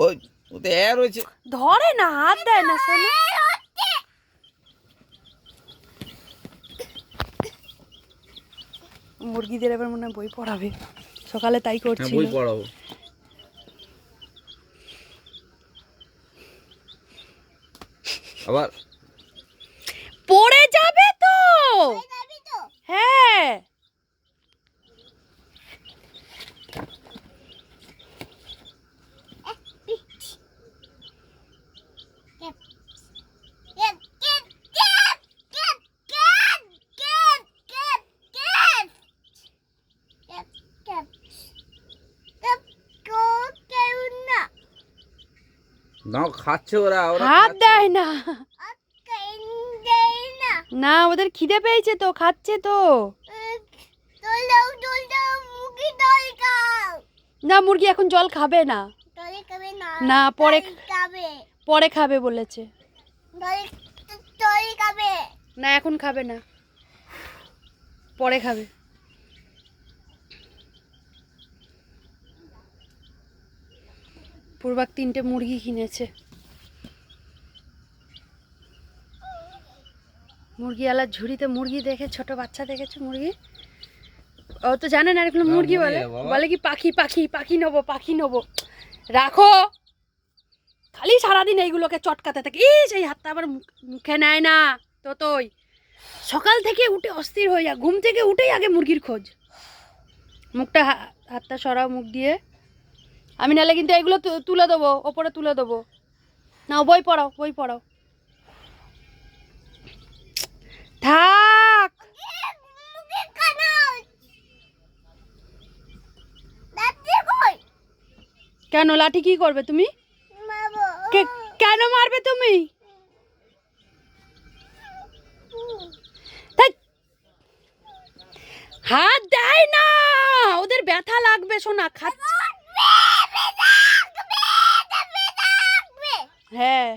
ওই ওতে এর হয়েছে, ধরে না, হাত দেয় না শোনো। মুরগিদের এবার মনে হয় বই পড়াবে, সকালে তাই করছিল। বই পড়াবো আবার, পড়ে যাবে তো। হ্যাঁ নাও খাচ্ছে ওরা, ওরা হাত খাচ্ছে। দেয় না। না ওদের খিদে পেয়েছে তো, খাচ্ছে তো। না মুরগি এখন জল খাবে না, না পরে পরে খাবে বলেছে। না এখন খাবে না, পরে খাবে। পূর্বাক 3টে মুরগি কিনেছে। মুরগিওয়ালার ঝুড়িতে মুরগি দেখে, ছোট বাচ্চা দেখেছে মুরগি, ও তো জানে না এগুলো মুরগি বলে, বলে কি পাখি পাখি পাখি নেবো, পাখি নেবো। রাখো, খালি সারাদিন এইগুলোকে চটকাতে থাকে। সেই হাতটা আবার মুখে নেয় না তো। তোই সকাল থেকে উঠে অস্থির হয়ে যা, ঘুম থেকে উঠেই আগে মুরগির খোঁজ। মুখটা হাতটা সরাও মুখ দিয়ে। আমি নাহলে কিন্তু এগুলো তুলে দেবো, ওপরে তুলে দেবো। না বই পড়াও, বই পড়াও। থাক, কেন লাঠি কি করবে তুমি? কেন মারবে তুমি? হাত দেয় না, ওদের ব্যথা লাগবে শোনা, খাচ্ছে। হ্যাঁ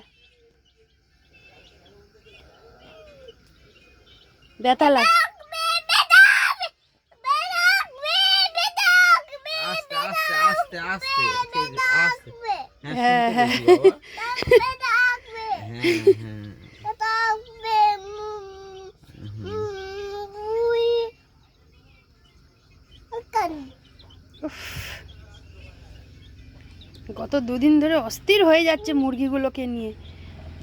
ব্যথা লাগবে। আস্তে আস্তে আস্তে আস্তে আস্তে, হ্যাঁ হ্যাঁ গত 2 দিন ধরে অস্থির হয়ে যাচ্ছে মুরগিগুলোকে নিয়ে।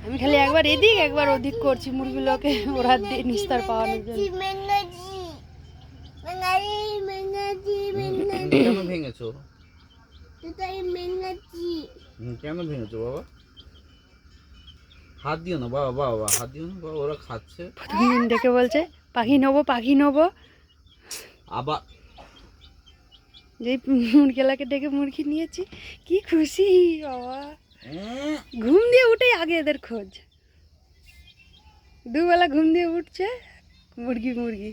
আমি খালি একবার এদিক একবার ওদিক করছি মুরগিগুলোকে ওরা নিস্তার পাওয়ানোর জন্য। কেন ভেঙেছো? কেন ভেঙেছো বাবা? হাত দিও না বাবা, বাবা হাত দিও না বাবা, ওরা খাচ্ছে। প্রথমদিন দেখে বলছে পাখি নেবো, পাখি নেবো। আবার যেই মুরগিলাকে ডেকে মুরগি নিয়েছি, কি খুশি বাবা। ঘুম দিয়ে উঠেই আগে এদের খোঁজ, দুবেলা ঘুম দিয়ে উঠছে মুরগি মুরগি।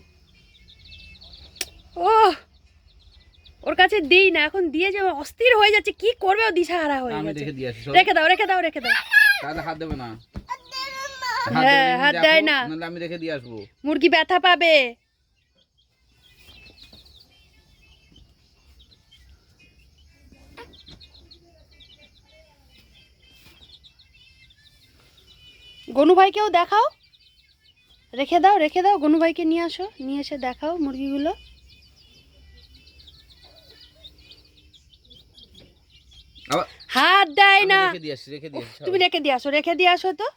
ও ওর কাছে দিই না, এখন দিয়ে যে অস্থির হয়ে যাচ্ছে, কি করবে ও দিশাহারা হয়ে আমি যাচ্ছে। রেখে দিয়ে আসি, রেখে দাও, রেখে দাও, রেখে দাও। তাহলে হাত দেবে না। হ্যাঁ হাত দেয় না, নাহলে আমি রেখে দিয়ে আসবো। মুরগি ব্যথা পাবে। গনু ভাইকেও দেখাও, রেখে দাও, রেখে দাও। গনু ভাইকে নিয়ে আসো, নিয়ে এসে দেখাও মুরগিগুলো। হাত দেয় না, তুমি রেখে দিয়ে আসো, রেখে দিয়ে আসো তো।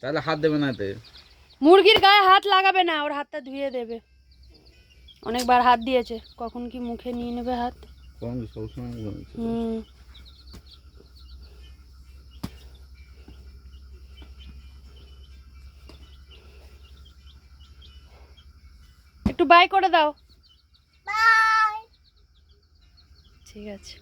তাহলে হাত দেবে না এতে। মুরগির গায়ে হাত লাগাবে না, ওর হাতটা ধুয়ে দেবে। অনেকবার হাত দিয়েছে, কখন কি মুখে নিয়ে নেবে হাত। হুম একটু বাই করে দাও। ঠিক আছে।